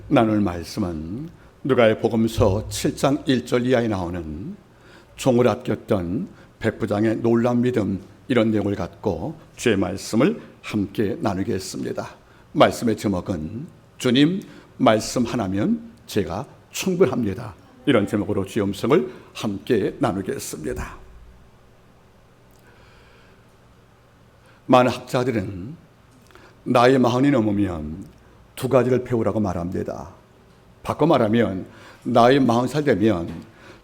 나눌 말씀은 누가의 복음서 7장 1절 이하에 나오는 종을 아꼈던 백부장의 놀라운 믿음, 이런 내용을 갖고 주의 말씀을 함께 나누겠습니다. 말씀의 제목은 주님 말씀 하나면 제가 충분합니다. 이런 제목으로 주의 음성을 함께 나누겠습니다. 많은 학자들은 나이 40이 넘으면 두 가지를 배우라고 말합니다. 바꿔 말하면 나이 40살 되면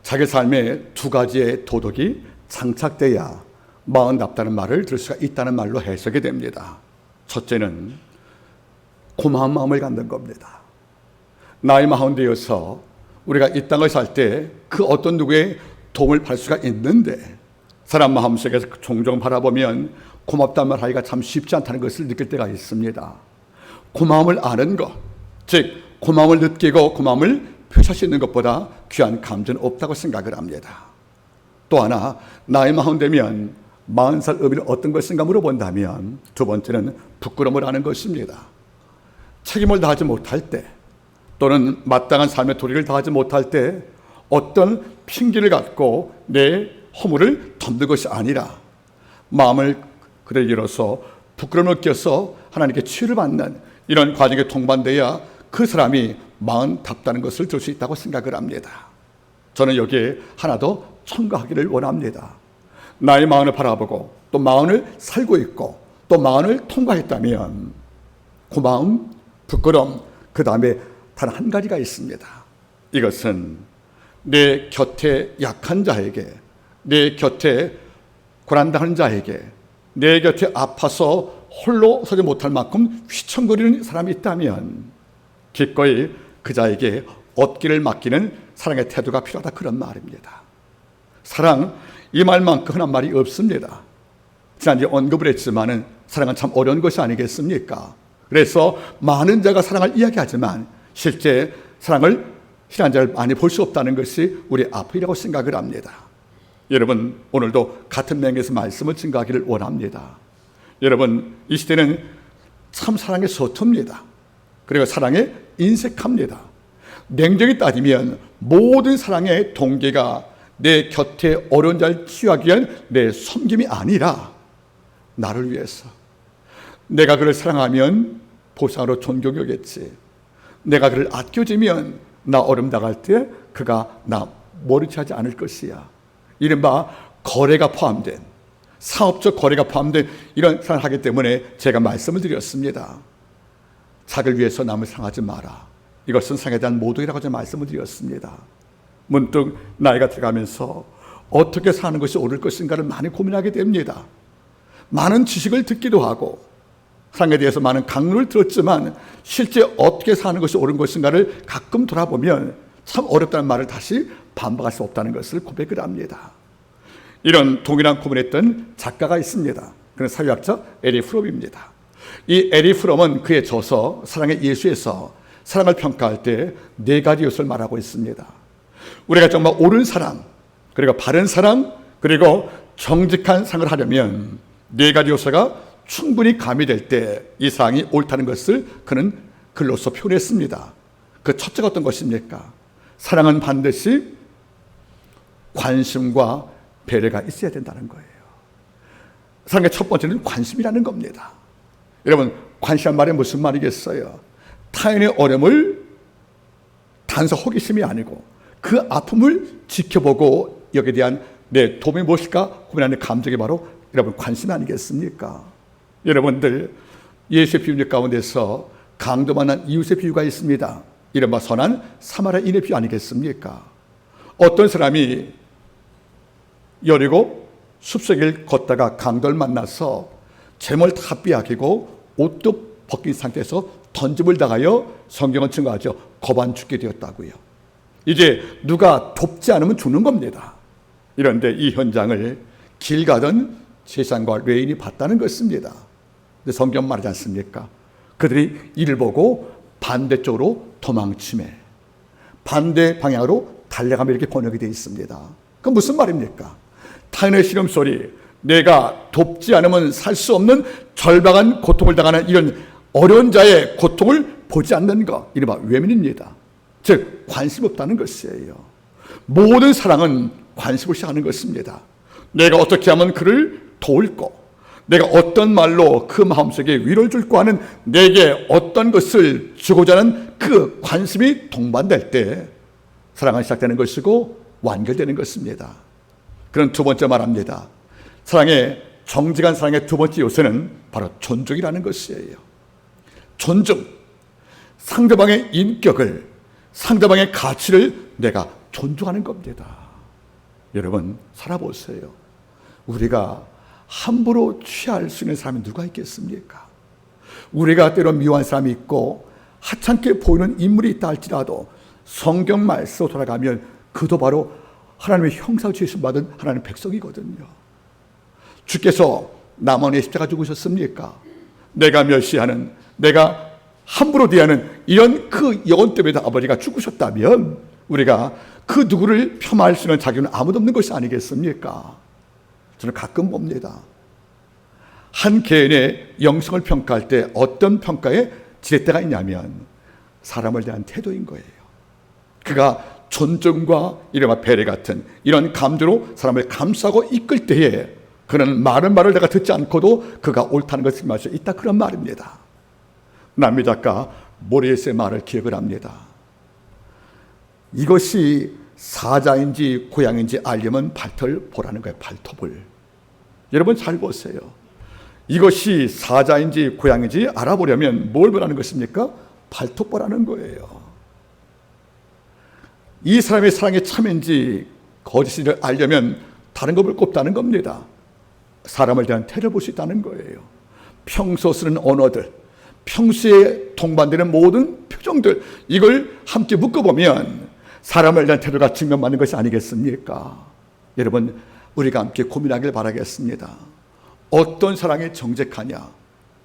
자기 삶에 두 가지의 도덕이 장착돼야 마흔답다는 말을 들을 수가 있다는 말로 해석이 됩니다. 첫째는 고마운 마음을 갖는 겁니다. 나이 40 되어서 우리가 이 땅을 살 때 그 어떤 누구의 도움을 받을 수가 있는데 사람 마음속에서 종종 바라보면 고맙다는 말 하기가 참 쉽지 않다는 것을 느낄 때가 있습니다. 고마움을 아는 것, 즉 고마움을 느끼고 고마움을 표시할 수 있는 것보다 귀한 감정은 없다고 생각을 합니다. 또 하나, 나이 40 되면 40살 의미는 어떤 것인가 물어본다면 두 번째는 부끄러움을 아는 것입니다. 책임을 다하지 못할 때 또는 마땅한 삶의 도리를 다하지 못할 때 어떤 핑계를 갖고 내 허물을 덮는 것이 아니라 마음을 그대로 열어서 부끄러움을 껴서 하나님께 치유를 받는 이런 과정에 동반돼야 그 사람이 마흔답다는 것을 들 수 있다고 생각을 합니다. 저는 여기에 하나 더 첨가하기를 원합니다. 나의 마흔을 바라보고 또 마흔을 살고 있고 또 마흔을 통과했다면 고마움, 부끄러움, 그 다음에 단 한 가지가 있습니다. 이것은 내 곁에 약한 자에게, 내 곁에 고난당하는 자에게, 내 곁에 아파서 홀로 서지 못할 만큼 휘청거리는 사람이 있다면 기꺼이 그 자에게 얻기를 맡기는 사랑의 태도가 필요하다, 그런 말입니다. 사랑, 이 말만큼 흔한 말이 없습니다. 지난주에 언급을 했지만 사랑은 참 어려운 것이 아니겠습니까? 그래서 많은 자가 사랑을 이야기하지만 실제 사랑을 실한 자를 많이 볼 수 없다는 것이 우리 앞이라고 생각을 합니다. 여러분, 오늘도 같은 맥에서 말씀을 증거하기를 원합니다. 여러분, 이 시대는 참 사랑에 서툽니다. 그리고 사랑에 인색합니다. 냉정히 따지면 모든 사랑의 동기가 내 곁에 어려운 자를 치유하기 위한 내 섬김이 아니라 나를 위해서, 내가 그를 사랑하면 보상으로 존경이 오겠지, 내가 그를 아껴주면 나 어려움 당할 때 그가 나 모르지 하지 않을 것이야. 이른바 거래가 포함된, 사업적 거래가 포함된 이런 사랑을 하기 때문에 제가 말씀을 드렸습니다. 자기를 위해서 남을 사랑하지 마라. 이것은 사랑에 대한 모독이라고 제가 말씀을 드렸습니다. 문득 나이가 들어가면서 어떻게 사는 것이 옳을 것인가를 많이 고민하게 됩니다. 많은 지식을 듣기도 하고 사랑에 대해서 많은 강론을 들었지만 실제 어떻게 사는 것이 옳은 것인가를 가끔 돌아보면 참 어렵다는 말을 다시 반박할 수 없다는 것을 고백을 합니다. 이런 동일한 고민을 했던 작가가 있습니다. 그는 사회학자 에리 프롬입니다. 이 에리 프롬은 그의 저서 사랑의 예수에서 사랑을 평가할 때 네 가지 요소를 말하고 있습니다. 우리가 정말 옳은 사랑, 그리고 바른 사랑, 그리고 정직한 사랑을 하려면 네 가지 요소가 충분히 가미될 때 이 사랑이 옳다는 것을 그는 글로써 표현했습니다. 그 첫째가 어떤 것입니까? 사랑은 반드시 관심과 배려가 있어야 된다는 거예요. 사랑의 첫 번째는 관심이라는 겁니다. 여러분, 관심한 말이 무슨 말이겠어요? 타인의 어려움을 단서 호기심이 아니고 그 아픔을 지켜보고 여기에 대한 내 도움이 무엇일까 고민하는 감정이 바로 여러분 관심 아니겠습니까? 여러분들, 예수의 비유 가운데서 강도 만난 이웃의 비유가 있습니다. 이른바 선한 사마리아인의 비유 아니겠습니까? 어떤 사람이 여리고 숲속을 걷다가 강도를 만나서 재물 다 빼앗기고 옷도 벗긴 상태에서 던짐을 당하여 성경은 증거하죠. 거반 죽게 되었다고요. 이제 누가 돕지 않으면 죽는 겁니다. 이런데 이 현장을 길 가던 제사장과 레인이 봤다는 것입니다. 근데 성경 말하지 않습니까? 그들이 이를 보고 반대쪽으로 도망치매 반대 방향으로 달려가며 이렇게 번역이 되어 있습니다. 그건 무슨 말입니까? 타인의 시름소리, 내가 돕지 않으면 살 수 없는 절박한 고통을 당하는 이런 어려운 자의 고통을 보지 않는 것, 이른바 외면입니다. 즉 관심 없다는 것이에요. 모든 사랑은 관심 없이 하는 것입니다. 내가 어떻게 하면 그를 도울고, 내가 어떤 말로 그 마음속에 위로를 줄고 하는, 내게 어떤 것을 주고자 하는 그 관심이 동반될 때 사랑은 시작되는 것이고 완결되는 것입니다. 그런 두 번째 말합니다. 정직한 사랑의 두 번째 요소는 바로 존중이라는 것이에요. 존중, 상대방의 인격을, 상대방의 가치를 내가 존중하는 겁니다. 여러분 살아보세요. 우리가 함부로 취할 수 있는 사람이 누가 있겠습니까? 우리가 때로 미워한 사람이 있고 하찮게 보이는 인물이 있다 할지라도 성경 말씀으로 돌아가면 그도 바로 하나님의 형상 지으심 받은 하나님의 백성이거든요. 주께서 남원의 십자가 죽으셨습니까? 내가 멸시하는, 내가 함부로 대하는 이런 그 영혼 때문에 아버지가 죽으셨다면 우리가 그 누구를 폄하할 수 있는 자격은 아무도 없는 것이 아니겠습니까? 저는 가끔 봅니다. 한 개인의 영성을 평가할 때 어떤 평가에 지렛대가 있냐면 사람을 대한 태도인 거예요. 그가 존중과 이른바 배려 같은 이런 감정으로 사람을 감싸고 이끌 때에 그는 많은 말을 내가 듣지 않고도 그가 옳다는 것을 말할 수 있다, 그런 말입니다. 남미 작가 모리에스의 말을 기억을 합니다. 이것이 사자인지 고양인지 알려면 발톱을 보라는 거예요. 발톱을. 여러분 잘 보세요. 이것이 사자인지 고양인지 알아보려면 뭘 보라는 것입니까? 발톱 보라는 거예요. 이 사람의 사랑이 참인지 거짓인지를 알려면 다른 것을 꼽다는 겁니다. 사람을 대한 태도를 볼 수 있다는 거예요. 평소 쓰는 언어들, 평소에 동반되는 모든 표정들, 이걸 함께 묶어보면 사람을 대한 태도가 증명받는 것이 아니겠습니까? 여러분 우리가 함께 고민하길 바라겠습니다. 어떤 사랑이 정직하냐,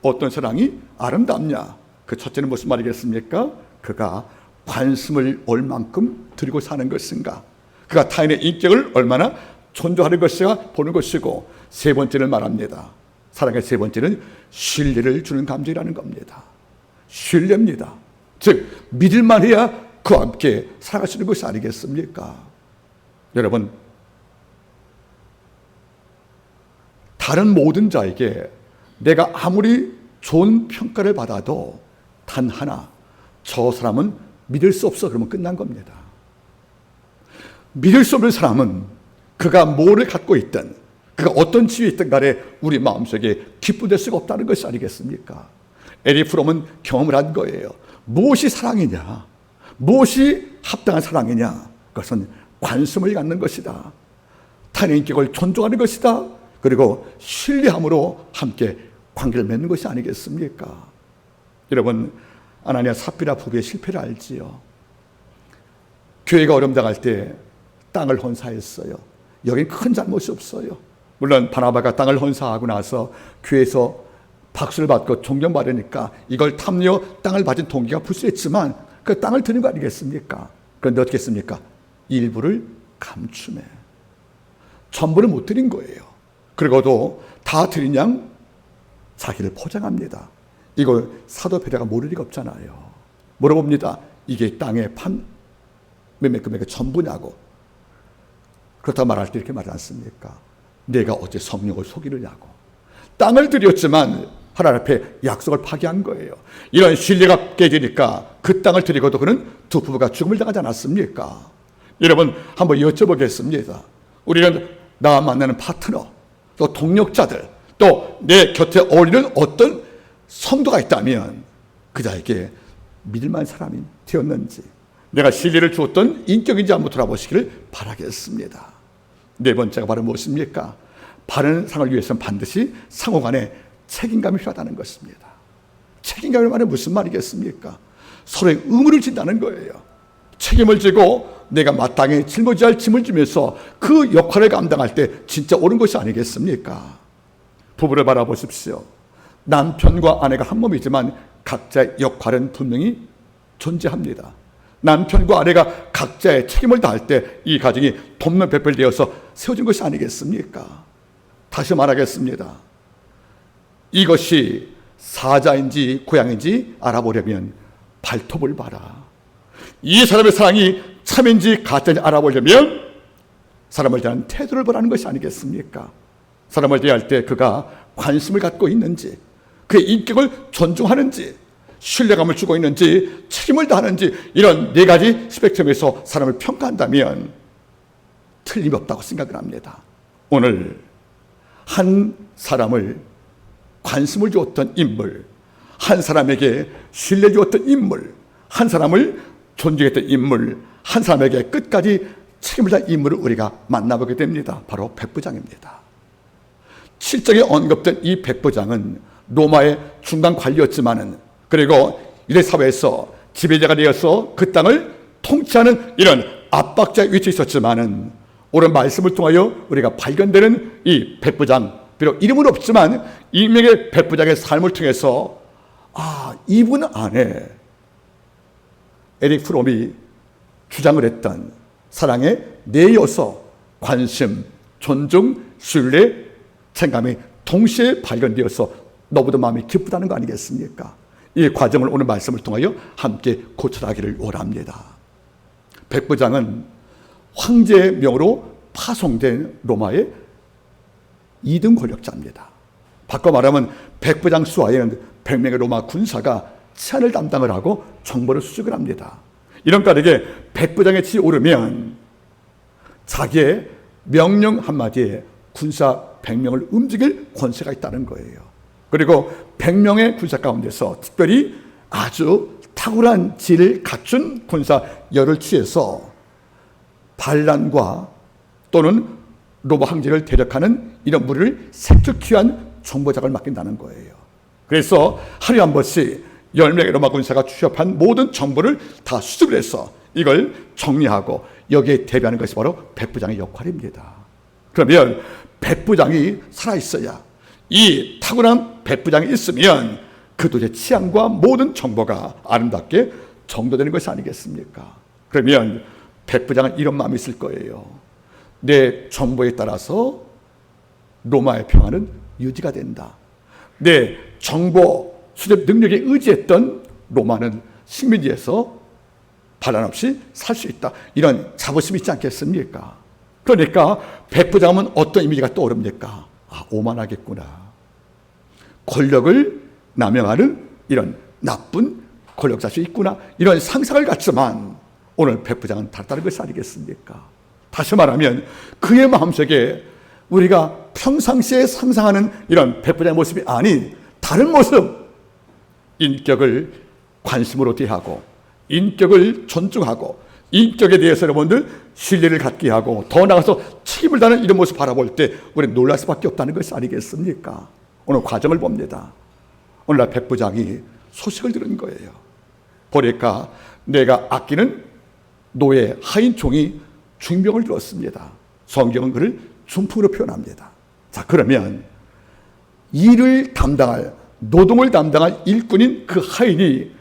어떤 사랑이 아름답냐. 그 첫째는 무슨 말이겠습니까? 그가 관심을 얼만큼 드리고 사는 것인가, 그가 타인의 인격을 얼마나 존중하는 것인가 보는 것이고, 세 번째는 말합니다. 사랑의 세 번째는 신뢰를 주는 감정이라는 겁니다. 신뢰입니다. 즉 믿을만 해야 그와 함께 살아갈 수 있는 것이 아니겠습니까? 여러분 다른 모든 자에게 내가 아무리 좋은 평가를 받아도 단 하나, 저 사람은 믿을 수 없어, 그러면 끝난 겁니다. 믿을 수 없는 사람은 그가 뭐를 갖고 있든, 그가 어떤 지위에 있든 간에 우리 마음속에 기쁨될 수가 없다는 것이 아니겠습니까? 에리 프롬은 경험을 한 거예요. 무엇이 사랑이냐, 무엇이 합당한 사랑이냐, 그것은 관심을 갖는 것이다, 타인의 인격을 존중하는 것이다, 그리고 신뢰함으로 함께 관계를 맺는 것이 아니겠습니까? 여러분 아나니아 삽비라 부부의 실패를 알지요. 교회가 어려움 당할 때 땅을 헌사했어요. 여긴 큰 잘못이 없어요. 물론 바나바가 땅을 헌사하고 나서 교회에서 박수를 받고 존경받으니까 이걸 탐려 땅을 받은 동기가 불수했지만 그 땅을 드린 거 아니겠습니까? 그런데 어떻게 했습니까? 일부를 감춤해 전부를 못 드린 거예요. 그리고도 다 드린 양 자기를 포장합니다. 이걸 사도 베드로가 모를 리가 없잖아요. 물어봅니다. 이게 땅의 몇 금액의 전부냐고. 그렇다 말할 때 이렇게 말하지 않습니까? 내가 어째 성령을 속이느냐고. 땅을 드렸지만 하나님 앞에 약속을 파기한 거예요. 이런 신뢰가 깨지니까 그 땅을 드리고도 그는 두 부부가 죽음을 당하지 않았습니까? 여러분 한번 여쭤보겠습니다. 우리는 나와 만나는 파트너, 또 동력자들, 또 내 곁에 어울리는 어떤 성도가 있다면 그 자에게 믿을만한 사람이 되었는지, 내가 신뢰를 주었던 인격인지 한번 돌아보시기를 바라겠습니다. 네 번째가 바로 무엇입니까? 바른 상을 위해서는 반드시 상호 간에 책임감이 필요하다는 것입니다. 책임감이 말은 무슨 말이겠습니까? 서로의 의무를 진다는 거예요. 책임을 지고 내가 마땅히 짊어져야 할 짐을 지면서 그 역할을 감당할 때 진짜 옳은 것이 아니겠습니까? 부부를 바라보십시오. 남편과 아내가 한 몸이지만 각자의 역할은 분명히 존재합니다. 남편과 아내가 각자의 책임을 다할 때 이 가정이 돕는배별되어서 세워진 것이 아니겠습니까? 다시 말하겠습니다. 이것이 사자인지 고양인지 알아보려면 발톱을 봐라. 이 사람의 사랑이 참인지 가짜인지 알아보려면 사람을 대하는 태도를 보라는 것이 아니겠습니까? 사람을 대할 때 그가 관심을 갖고 있는지, 그의 인격을 존중하는지, 신뢰감을 주고 있는지, 책임을 다하는지, 이런 네 가지 스펙트럼에서 사람을 평가한다면 틀림없다고 생각을 합니다. 오늘 한 사람을 관심을 주었던 인물, 한 사람에게 신뢰 주었던 인물, 한 사람을 존중했던 인물, 한 사람에게 끝까지 책임을 다한 인물을 우리가 만나보게 됩니다. 바로 백부장입니다. 7장에 언급된 이 백부장은 로마의 중간 관리였지만은, 그리고 유대 사회에서 지배자가 되어서 그 땅을 통치하는 이런 압박자의 위치에 있었지만은, 오늘 말씀을 통하여 우리가 발견되는 이 백부장, 비록 이름은 없지만 익명의 백부장의 삶을 통해서 이분 안에 에릭 프롬이 주장을 했던 사랑의 네 요소, 관심, 존중, 신뢰, 책임감이 동시에 발견되어서 너무도 마음이 기쁘다는 거 아니겠습니까? 이 과정을 오늘 말씀을 통하여 함께 고쳐나가기를 원합니다. 백부장은 황제의 명으로 파송된 로마의 2등 권력자입니다. 바꿔 말하면 백부장 수하에는 100명의 로마 군사가 치안을 담당을 하고 정보를 수집을 합니다. 이런 까닭에 백부장의 지에 오르면 자기의 명령 한마디에 군사 100명을 움직일 권세가 있다는 거예요. 그리고 100명의 군사 가운데서 특별히 아주 탁월한 지를 갖춘 군사 열을 취해서 반란과 또는 로마 황제를 대적하는 이런 무리를 색출케 한 정보작을 맡긴다는 거예요. 그래서 하루에 한 번씩 10명의 로마 군사가 취합한 모든 정보를 다 수집을 해서 이걸 정리하고 여기에 대비하는 것이 바로 백부장의 역할입니다. 그러면 백부장이 살아있어야, 이 탁월한 백부장이 있으면 그들의 치안과 모든 정보가 아름답게 정도되는 것이 아니겠습니까? 그러면 백부장은 이런 마음이 있을 거예요. 내 정보에 따라서 로마의 평화는 유지가 된다. 내 정보 수집 능력에 의지했던 로마는 식민지에서 반란 없이 살 수 있다. 이런 자부심이 있지 않겠습니까? 그러니까 백부장은 어떤 이미지가 떠오릅니까? 오만하겠구나. 권력을 남용하는 이런 나쁜 권력자식이 있구나. 이런 상상을 갖지만 오늘 백부장은 다르다는 것이 아니겠습니까? 다시 말하면 그의 마음속에 우리가 평상시에 상상하는 이런 백부장의 모습이 아닌 다른 모습, 인격을 관심으로 대하고 인격을 존중하고 인격에 대해서 여러분들 신뢰를 갖게 하고 더 나아가서 책임을 다하는 이런 모습을 바라볼 때 우리는 놀랄 수밖에 없다는 것이 아니겠습니까? 오늘 과정을 봅니다. 오늘날 백부장이 소식을 들은 거예요. 보니까 내가 아끼는 노예 하인총이 중병을 들었습니다. 성경은 그를 중풍으로 표현합니다. 자, 그러면 일을 담당할, 노동을 담당할 일꾼인 그 하인이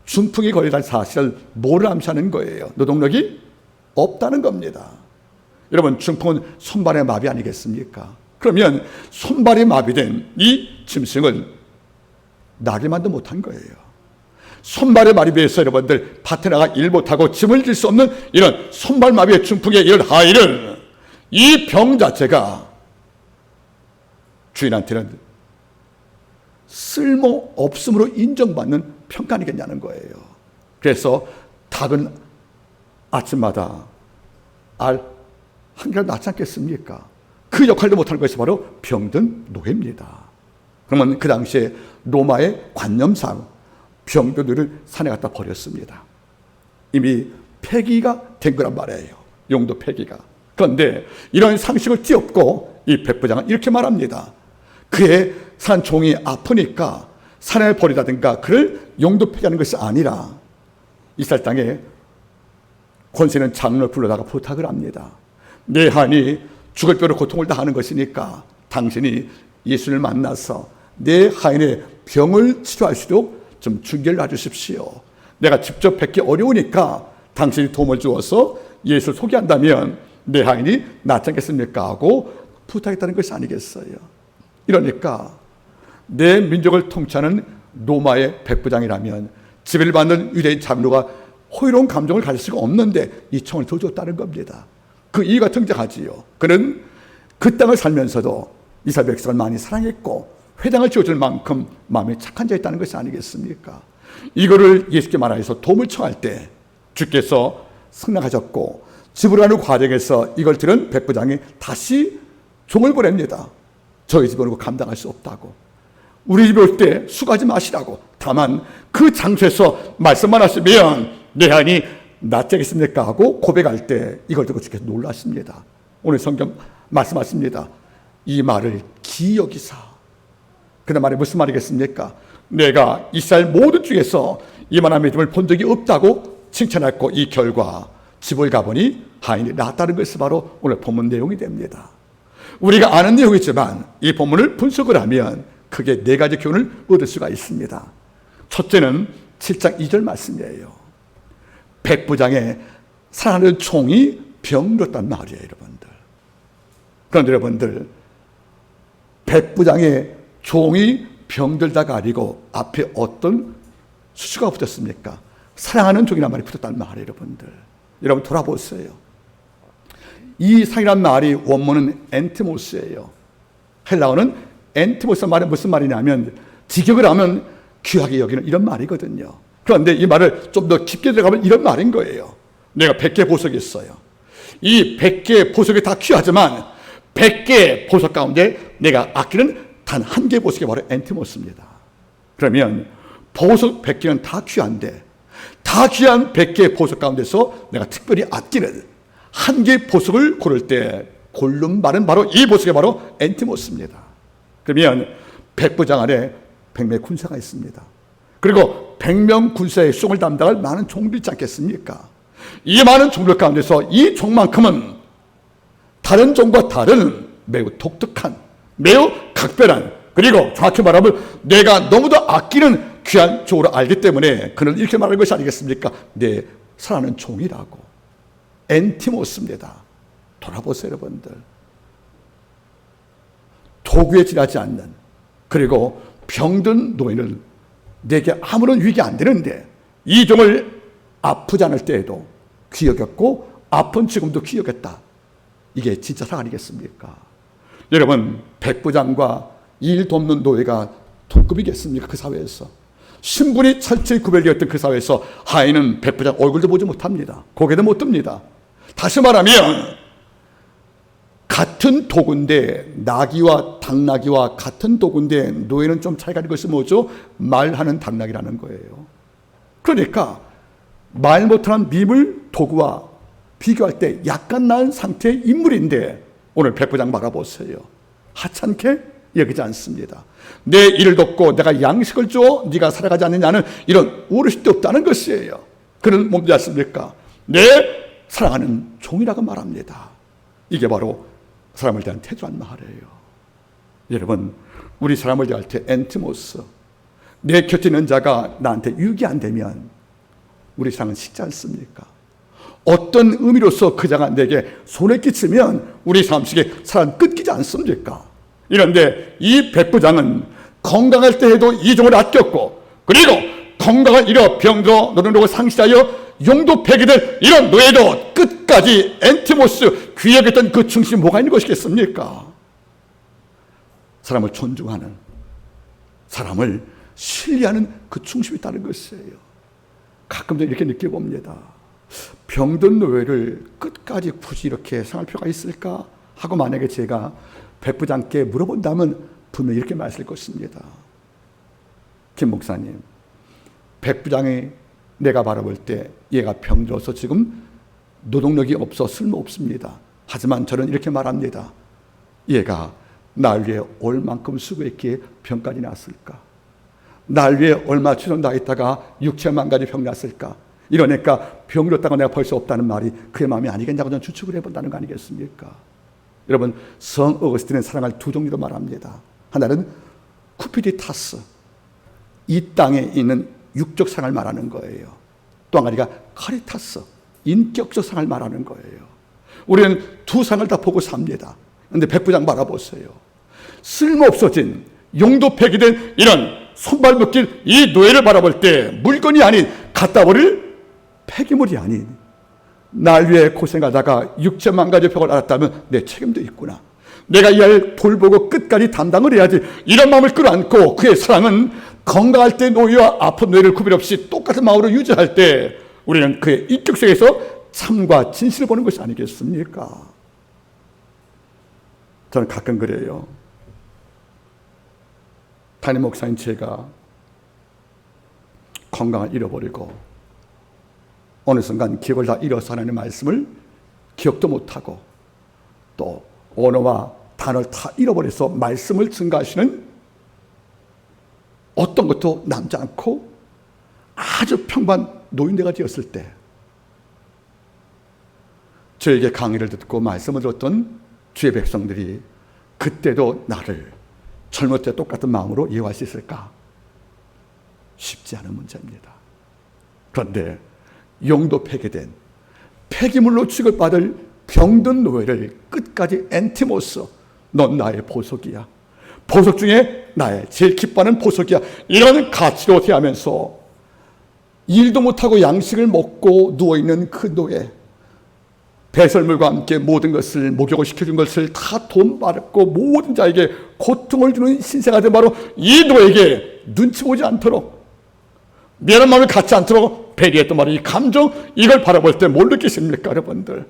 중풍에 걸리다는 사실을 뭐를 암시하는 거예요? 노동력이 없다는 겁니다. 여러분, 중풍은 손발의 마비 아니겠습니까? 그러면 손발이 마비된 이 짐승을 나기만도 못한 거예요. 손발의 마비에서 여러분들 밭에 나가 일 못하고 짐을 질 수 없는 이런 손발 마비의 중풍의 이런 하인은 이 병 자체가 주인한테는 쓸모 없음으로 인정받는 평가 아니겠냐는 거예요. 그래서 닭은 아침마다 알 한 개라도 낳지 않겠습니까? 그 역할도 못하는 것이 바로 병든 노예입니다. 그러면 그 당시에 로마의 관념상 병든들을 산에 갖다 버렸습니다. 이미 폐기가 된 거란 말이에요. 용도 폐기가. 그런데 이런 상식을 띄엎고 이 백부장은 이렇게 말합니다. 그의 산 종이 아프니까 산에 버리다든가 그를 용도 폐기하는 것이 아니라 이스라엘 땅에 권세는 장로를 불러다가 부탁을 합니다. 내 하인이 죽을 병으로 고통을 다하는 것이니까 당신이 예수를 만나서 내 하인의 병을 치료할 수 있도록 좀 중개를 놔주십시오. 내가 직접 뵙기 어려우니까 당신이 도움을 주어서 예수를 소개한다면 내 하인이 낫지 않겠습니까? 하고 부탁했다는 것이 아니겠어요. 이러니까 내 민족을 통치하는 로마의 백부장이라면 지배를 받는 유대인 장로가 호의로운 감정을 가질 수가 없는데 이 총을 더 줬다는 겁니다. 그 이유가 등장하지요. 그는 그 땅을 살면서도 이스라엘 백성을 많이 사랑했고 회당을 지어줄 만큼 마음에 착한 자였다는 것이 아니겠습니까? 이거를 예수께 말하여서 도움을 청할 때 주께서 승낙하셨고 집으로 가는 과정에서 이걸 들은 백부장이 다시 종을 보냅니다. 저희 집에 오고 감당할 수 없다고, 우리 집에 올 때 수고하지 마시라고. 다만 그 장소에서 말씀만 하시면 내 한이 낫겠습니까 하고 고백할 때 이걸 듣고 주께서 놀라십니다. 오늘 성경 말씀하십니다. 이 말을 기여기사. 그 말이 무슨 말이겠습니까? 내가 이스라엘 모든 중에서 이만한 믿음을 본 적이 없다고 칭찬했고 이 결과 집을 가보니 하인이 낫다는 것이 바로 오늘 본문 내용이 됩니다. 우리가 아는 내용이지만 이 본문을 분석을 하면 크게 네 가지 교훈을 얻을 수가 있습니다. 첫째는 7장 2절 말씀이에요. 백부장의 사랑하는 총이 병들었단 말이에요, 여러분들. 그런데 여러분들, 백부장의 종이 병들다가 아니고 앞에 어떤 수식어가 붙었습니까? 사랑하는 종이란 말이 붙었단 말이에요, 여러분들. 여러분 돌아보세요. 이 사랑이란 말이 원문은 엔티모스예요. 헬라어는 엔티모스 말은 무슨 말이냐면 직역을 하면 귀하게 여기는 이런 말이거든요. 그런데 이 말을 좀 더 깊게 들어가면 이런 말인 거예요. 내가 100개 보석이 있어요. 이 100개 보석이 다 귀하지만 100개 보석 가운데 내가 아끼는 단 한 개 보석이 바로 엔티모스입니다. 그러면 보석 100개는 다 귀한데 다 귀한 100개 보석 가운데서 내가 특별히 아끼는 한 개 보석을 고를 때 고른 말은 바로 이 보석이 바로 엔티모스입니다. 그러면 백부장 안에 100명의 군사가 있습니다. 그리고 100명 군사의 수용을 담당할 많은 종들이 있지 않겠습니까? 이 많은 종들 가운데서 이 종만큼은 다른 종과 다른 매우 독특한, 매우 각별한, 그리고 정확히 말하면 내가 너무도 아끼는 귀한 종으로 알기 때문에 그는 이렇게 말하는 것이 아니겠습니까? 내 사랑하는 종이라고. 엔티모스입니다. 돌아보세요, 여러분들. 도구에 지나지 않는, 그리고 병든 노인은 내게 아무런 위기 안 되는데 이 종을 아프지 않을 때에도 귀 여겼고 아픈 지금도 귀 여겼다. 이게 진짜 사랑 아니겠습니까? 여러분, 백부장과 일 돕는 노예가 동급이겠습니까? 그 사회에서 신분이 철저히 구별되었던 그 사회에서 하인은 백부장 얼굴도 보지 못합니다. 고개도 못 듭니다. 다시 말하면 같은 도구인데, 나귀와 당나귀와 같은 도구인데 노예는 좀 차이가 있는 것이 뭐죠? 말하는 당나귀라는 거예요. 그러니까 말 못하는 미물 도구와 비교할 때 약간 나은 상태의 인물인데 오늘 백부장 바라보세요. 하찮게 여기지 않습니다. 내 일을 돕고 내가 양식을 줘 네가 살아가지 않느냐는 이런 우르식도 없다는 것이에요. 그는 뭔지 아십니까? 내 사랑하는 종이라고 말합니다. 이게 바로 사람을 대한 태도란 말이에요. 여러분, 우리 사람을 대할 때 엔티모스, 내 곁에 있는 자가 나한테 유익이 안 되면 우리 사랑은 식지 않습니까? 어떤 의미로서 그 자가 내게 손해 끼치면 우리 삶 속에 사랑 끊기지 않습니까? 이런데 이 백부장은 건강할 때 해도 이 종을 아꼈고, 그리고 건강을 잃어 병들어 노령력을 상실하여 용도 폐기된 이런 노예도 끝까지 엔티모스 귀하겠던 그 중심이 뭐가 있는 것이겠습니까? 사람을 존중하는, 사람을 신뢰하는 그 중심이 있다는 것이에요. 가끔도 이렇게 느껴봅니다. 병든 노예를 끝까지 굳이 이렇게 생각할 필요가 있을까 하고 만약에 제가 백부장께 물어본다면 분명히 이렇게 말씀할 것입니다. 김 목사님, 백부장이 내가 바라볼 때 얘가 병들어서 지금 노동력이 없어 쓸모없습니다. 하지만 저는 이렇게 말합니다. 얘가 날 위해 얼만큼 수고했기에 병까지 났을까? 날 위해 얼마 추선 다했다가 6천만 가지 병 났을까? 이러니까 병들었다고 내가 벌 수 없다는 말이 그의 마음이 아니겠냐고 저는 추측을 해본다는 거 아니겠습니까? 여러분, 성 어거스틴은 사랑을 두 종류로 말합니다. 하나는 쿠피디타스, 이 땅에 있는 육적 사랑을 말하는 거예요. 또 한 가지가 카리타스, 인격적 사랑을 말하는 거예요. 우리는 두 상을 다 보고 삽니다. 그런데 백부장 바라보세요. 쓸모없어진, 용도 폐기된 이런 손발 묶인 이 노예를 바라볼 때 물건이 아닌 갖다 버릴 폐기물이 아닌 날 위해 고생하다가 6천만 가지 벽을 알았다면 내 책임도 있구나. 내가 이 아이를 돌보고 끝까지 담당을 해야지. 이런 마음을 끌어안고 그의 사랑은 건강할 때 노예와 아픈 노예를 구별 없이 똑같은 마음으로 유지할 때 우리는 그의 인격 속에서 참과 진실을 보는 것이 아니겠습니까? 저는 가끔 그래요. 담임 목사인 제가 건강을 잃어버리고 어느 순간 기억을 다 잃어서 하나님의 말씀을 기억도 못하고 또 언어와 단어를 다 잃어버려서 말씀을 증가하시는 어떤 것도 남지 않고 아주 평범한 노인네가 되었을 때 저에게 강의를 듣고 말씀을 들었던 주의 백성들이 그때도 나를 젊을 때 똑같은 마음으로 이해할 수 있을까? 쉽지 않은 문제입니다. 그런데 영도 폐기된 폐기물로 취급받을 병든 노예를 끝까지 엔티모스, 넌 나의 보석이야. 보석 중에 나의 제일 기뻐하는 보석이야. 이런 가치로 대하면서 일도 못하고 양식을 먹고 누워있는 그 노예, 배설물과 함께 모든 것을 목욕을 시켜준 것을 다 돈 받고 모든 자에게 고통을 주는 신세가 된 바로 이 노예에게 눈치 보지 않도록 미안한 마음을 갖지 않도록 배려했던 바로 이 감정, 이걸 바라볼 때 뭘 느끼십니까 여러분들?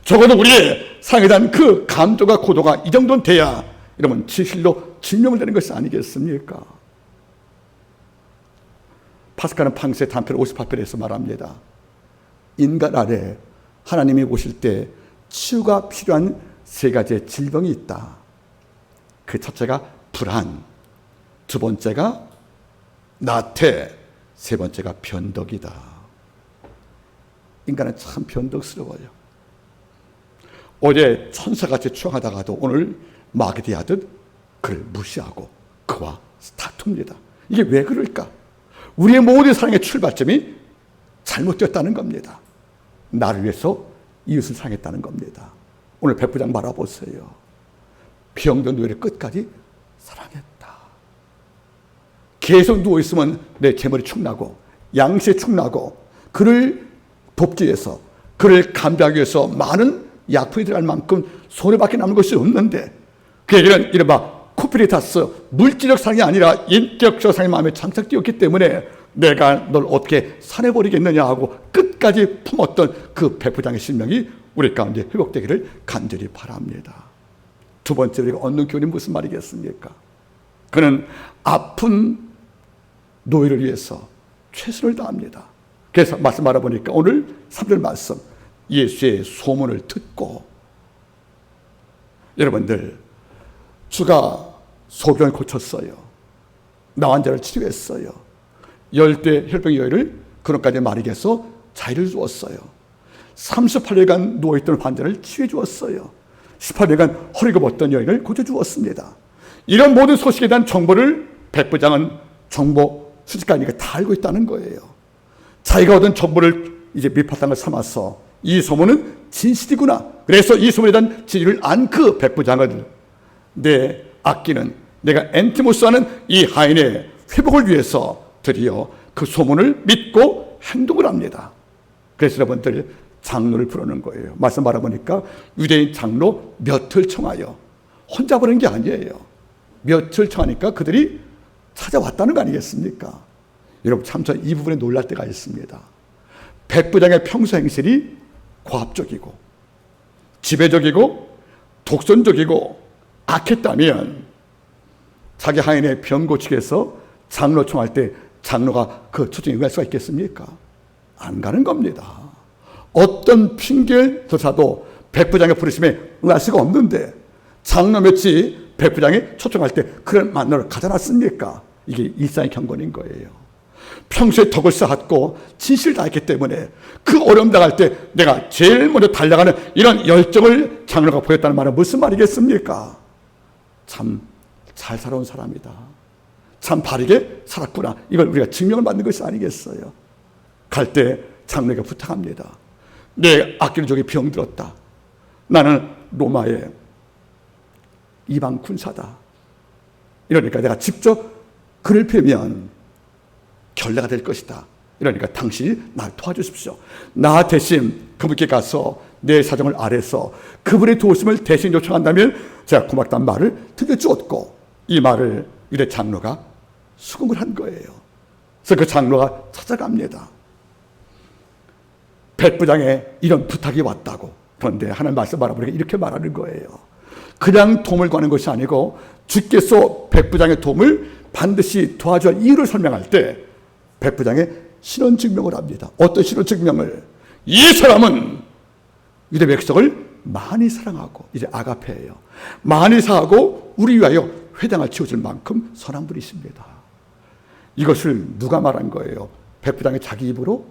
적어도 우리의 사랑에 대한 그 감정과 고도가 이 정도는 돼야 여러분 진실로 증명을 되는 것이 아니겠습니까? 파스칼은 방세 단편 58편에서 말합니다. 인간 아래 하나님이 오실 때 치유가 필요한 세 가지의 질병이 있다. 그 첫째가 불안, 두 번째가 나태, 세 번째가 변덕이다. 인간은 참 변덕스러워요. 어제 천사같이 추앙하다가도 오늘 마귀 대하듯 그를 무시하고 그와 다툽니다. 이게 왜 그럴까? 우리의 모든 사랑의 출발점이 잘못되었다는 겁니다. 나를 위해서 이웃을 사랑했다는 겁니다. 오늘 백부장 바라보세요. 병든 노예를 끝까지 사랑했다. 계속 누워있으면 내 재물이 축나고 양식이 축나고 그를 돕기 위해서 그를 감당하기 위해서 많은 약품이 들어갈 만큼 손해밖에 남은 것이 없는데 그에게는 이른바 쿠피리타스, 물질적 사랑이 아니라 인격적 사랑의 마음에 장착되었기 때문에 내가 널 어떻게 사내버리겠느냐 하고 끝까지 품었던 그 백부장의 신명이 우리 가운데 회복되기를 간절히 바랍니다. 두 번째 우리가 얻는 교훈이 무슨 말이겠습니까? 그는 아픈 노예를 위해서 최선을 다합니다. 그래서 말씀 알아보니까 오늘 3절 말씀, 예수의 소문을 듣고, 여러분들 주가 소병을 고쳤어요. 나환자를 치료했어요. 열대 혈병 여인을 그런까지 마르게 해서 자유를 주었어요. 38년간 누워있던 환자를 치유해 주었어요. 18년간 허리가 벗던 여인을 고쳐주었습니다. 이런 모든 소식에 대한 정보를 백부장은 정보 수집가니까 다 알고 있다는 거예요. 자기가 얻은 정보를 이제 밑바탕을 삼아서 이 소문은 진실이구나. 그래서 이 소문에 대한 진실을 안 그 백부장은 내 아끼는 내가 엔티모스하는 이 하인의 회복을 위해서 드디어 그 소문을 믿고 행동을 합니다. 그래서 여러분들 장로를 부르는 거예요. 말씀 바라보니까 유대인 장로 몇을 청하여, 혼자 부르는 게 아니에요. 몇을 청하니까 그들이 찾아왔다는 거 아니겠습니까? 여러분 참 저 이 부분에 놀랄 때가 있습니다. 백부장의 평소 행실이 고압적이고 지배적이고 독선적이고 악했다면 자기 하인의 병 고치기 위해서 장로 청할 때 장로가 그 초청에 응할 수가 있겠습니까? 안 가는 겁니다. 어떤 핑계를 조사도 백부장의 부르심에 응할 수가 없는데 장로 몇이 백부장이 초청할 때 그를 만나러 가지 않았습니까? 이게 일상의 경건인 거예요. 평소에 덕을 쌓았고 진실을 다했기 때문에 그 어려움 당할 때 내가 제일 먼저 달려가는 이런 열정을 장로가 보였다는 말은 무슨 말이겠습니까? 참 잘 살아온 사람이다. 참 바르게 살았구나. 이걸 우리가 증명을 받는 것이 아니겠어요? 갈 때 장로에게 부탁합니다. 내 아끼는 종이 병들었다. 나는 로마의 이방 군사다. 이러니까 내가 직접 그를 펴면 결례가 될 것이다. 이러니까 당신이 날 도와주십시오. 나 대신 그분께 가서 내 사정을 아래서 그분의 도우심을 대신 요청한다면 제가 고맙다는 말을 들려주었고, 이 말을 유대 장로가 수긍을 한 거예요. 그래서 그 장로가 찾아갑니다. 백부장에 이런 부탁이 왔다고. 그런데 하나님 말씀 바라보니까 이렇게 말하는 거예요. 그냥 도움을 구하는 것이 아니고 주께서 백부장의 도움을 반드시 도와줘야 할 이유를 설명할 때 백부장의 신원 증명을 합니다. 어떤 신원 증명을? 이 사람은 유대 백성을 많이 사랑하고, 이제 아가페예요. 많이 사하고 우리 위하여 회당을 지어줄 만큼 선한 분이십니다. 이것을 누가 말한 거예요? 백부장이 자기 입으로?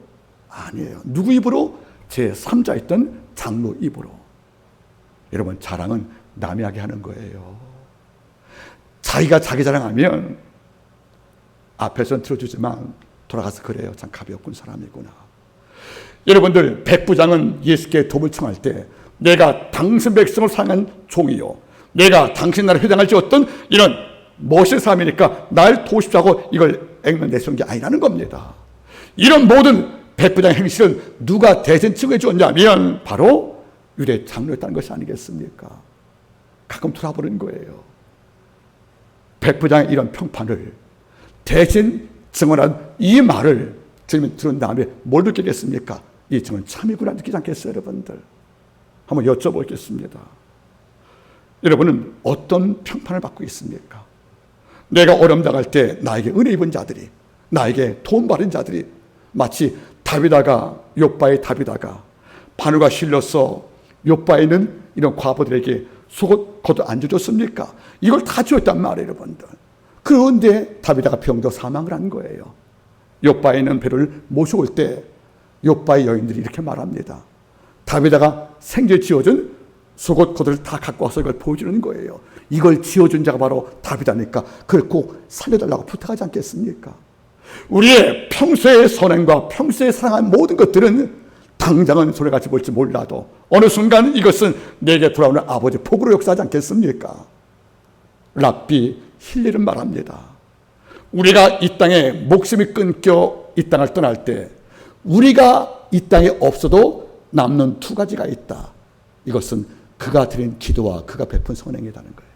아니에요. 누구 입으로? 제3자였던 장로 입으로. 여러분, 자랑은 남이 하게 하는 거예요. 자기가 자기 자랑하면 앞에서는 들어주지만 돌아가서 그래요. 참 가볍군 사람이구나. 여러분들, 백부장은 예수께 도움을 청할 때 내가 당신 백성을 사랑한 종이요, 내가 당신 나라 회당을 지었던 이런 멋진 사람이니까 날 도우십시오 이걸 액면 내세운 게 아니라는 겁니다. 이런 모든 백부장의 행실은 누가 대신 증거해 주었냐면 바로 유대 장로였다는 것이 아니겠습니까? 가끔 돌아보는 거예요. 백부장의 이런 평판을 대신 증언한 이 말을 주님이 들은 다음에 뭘 느끼겠습니까? 이 증언 참이구나 느끼지 않겠어요, 여러분들? 한번 여쭤보겠습니다. 여러분은 어떤 평판을 받고 있습니까? 내가 어려움 당할 때 나에게 은혜 입은 자들이, 나에게 도움 받은 자들이, 마치 다비다가, 욥바의 다비다가 바늘과 실려서 욥바에 있는 이런 과부들에게 속옷 겉을 안 줘줬습니까? 이걸 다 주었단 말이에요, 여러분들. 그런데 다비다가 병도 사망을 한 거예요. 욥바에 있는 배를 모시고 올 때 욥바의 여인들이 이렇게 말합니다. 다비다가 생전에 지어준 속옷 겉을 다 갖고 와서 이걸 보여주는 거예요. 이걸 지어준 자가 바로 다비다니까 그걸 꼭 살려달라고 부탁하지 않겠습니까? 우리의 평소의 선행과 평소에 사랑한 모든 것들은 당장은 소리같이 볼지 몰라도 어느 순간 이것은 내게 돌아오는 아버지 복으로 역사하지 않겠습니까? 랍비 힐리는 말합니다. 우리가 이 땅에 목숨이 끊겨 이 땅을 떠날 때 우리가 이 땅에 없어도 남는 두 가지가 있다. 이것은 그가 드린 기도와 그가 베푼 선행이라는 거예요.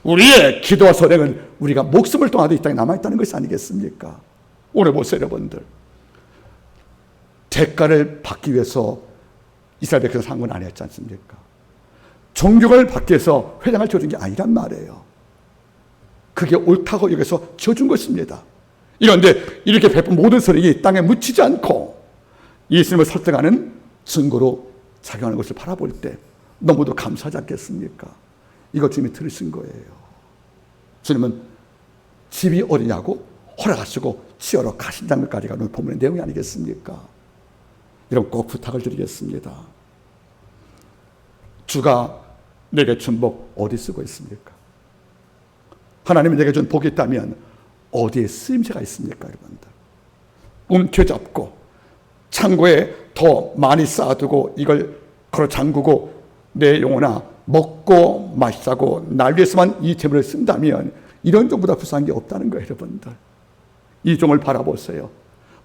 우리의 기도와 선행은 우리가 목숨을 떠나도 이 땅에 남아있다는 것이 아니겠습니까? 오늘 보세요, 여러분들. 대가를 받기 위해서 이스라엘 백성 산 건 아니었지 않습니까? 존경을 받기 위해서 회당을 지어준 게 아니란 말이에요. 그게 옳다고 여기서 지어준 것입니다. 이런데 이렇게 베푼 모든 선행이 땅에 묻히지 않고 예수님을 설득하는 증거로 작용하는 것을 바라볼 때 너무도 감사하지 않겠습니까? 이거 주님이 들으신 거예요. 주님은 집이 어디냐고 허락하시고 치어러 가신다는 것까지가 오늘 본문의 내용이 아니겠습니까? 이런 꼭 부탁을 드리겠습니다. 주가 내게 준 복 어디 쓰고 있습니까? 하나님이 내게 준 복이 있다면 어디에 쓰임새가 있습니까, 여러분들? 움켜잡고 창고에 더 많이 쌓아두고 이걸 걸어 잠그고 내 영혼아 먹고 마시자고 날 위해서만 이 재물을 쓴다면 이런 종보다 불쌍한 게 없다는 거예요, 여러분들. 이 종을 바라보세요.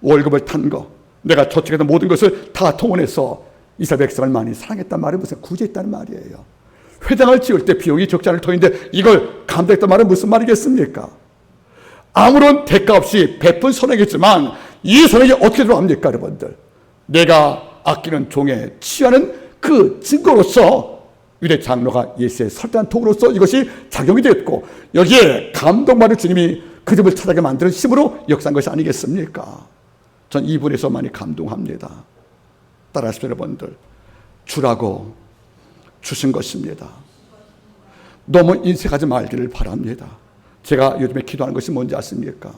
월급을 탄 거, 내가 저축했던 모든 것을 다 통원해서 이스라엘 백성을 많이 사랑했단 말은 무슨 구제했다는 말이에요. 회당을 지을 때 비용이 적지 않을 터인데 이걸 감당했단 말은 무슨 말이겠습니까? 아무런 대가 없이 베푼 선행이지만 이 선행이 어떻게 들어갑니까, 여러분들? 내가 아끼는 종에 취하는 그 증거로서 유대 장로가 예수의 설득한 도구로서 이것이 작용이 됐고 여기에 감동받은 주님이 그 집을 찾아게 만드는 힘으로 역사한 것이 아니겠습니까? 전 이 부분에서 많이 감동합니다. 따라하십시오, 여러분들. 주라고 주신 것입니다. 너무 인색하지 말기를 바랍니다. 제가 요즘에 기도하는 것이 뭔지 아십니까?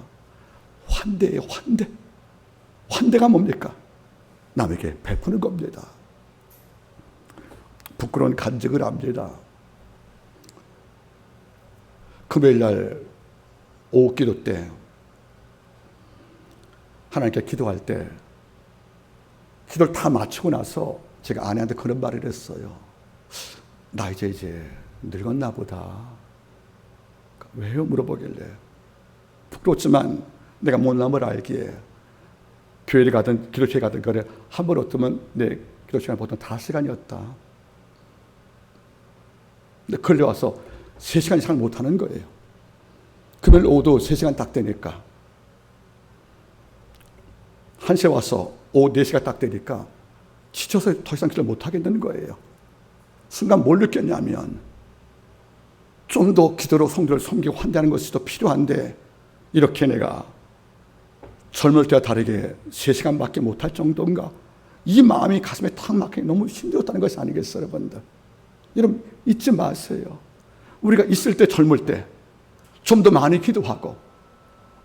환대예요, 환대. 환대가 뭡니까? 남에게 베푸는 겁니다. 부끄러운 간증을 합니다. 금요일날 오후 기도 때 하나님께 기도할 때 기도를 다 마치고 나서 제가 아내한테 그런 말을 했어요. 나 이제 늙었나 보다. 왜요? 물어보길래 그렇지만 내가 못남을 알기에 교회를 가든 기도실에 가든 그래 한 번 어쩌면 내 기도 시간 보통 5시간이었다. 근데 걸려와서 3시간 이상 못하는 거예요. 금요일 오후도 3시간 딱 되니까 1시에 와서 오후 4시가 딱 되니까 지쳐서 더 이상 기도 못하겠는 거예요. 순간 뭘 느꼈냐면 좀 더 기도로 성도를 섬기고 환대하는 것이 더 필요한데 이렇게 내가 젊을 때와 다르게 3시간밖에 못할 정도인가? 이 마음이 가슴에 탁 막히게 너무 힘들었다는 것이 아니겠어요, 여러분들? 여러분 잊지 마세요. 우리가 있을 때 젊을 때 좀 더 많이 기도하고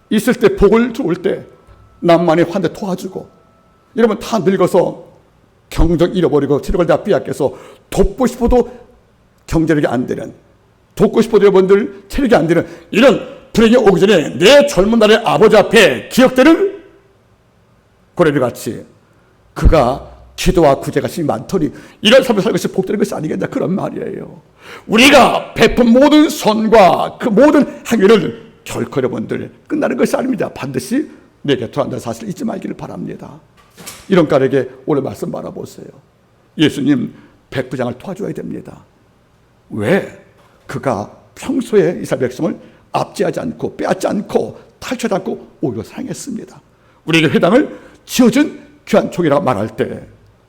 있을 때 복을 들어올 때 남만이 환대 도와주고 여러분 다 늙어서 경적 잃어버리고 체력을 다 빼앗겨서 돕고 싶어도 경제력이 안 되는 돕고 싶어도 여러분들 체력이 안 되는 이런 불행이 오기 전에 내 젊은 날의 아버지 앞에 기억되는 고레비같이 그가 기도와 구제가 심히 많더니 이런 삶을 살 것이 복되는 것이 아니겠냐 그런 말이에요. 우리가 베푼 모든 선과 그 모든 행위를 결코 여러분들 끝나는 것이 아닙니다. 반드시 내게 돌아온다는 사실을 잊지 말기를 바랍니다. 이런 까닭에 오늘 말씀 바라보세요. 예수님 백부장을 도와줘야 됩니다. 왜? 그가 평소에 이스라엘 백성을 압제하지 않고 빼앗지 않고 탈취하지 않고 오히려 사랑했습니다. 우리에게 회당을 지어준 귀한 종이라고 말할 때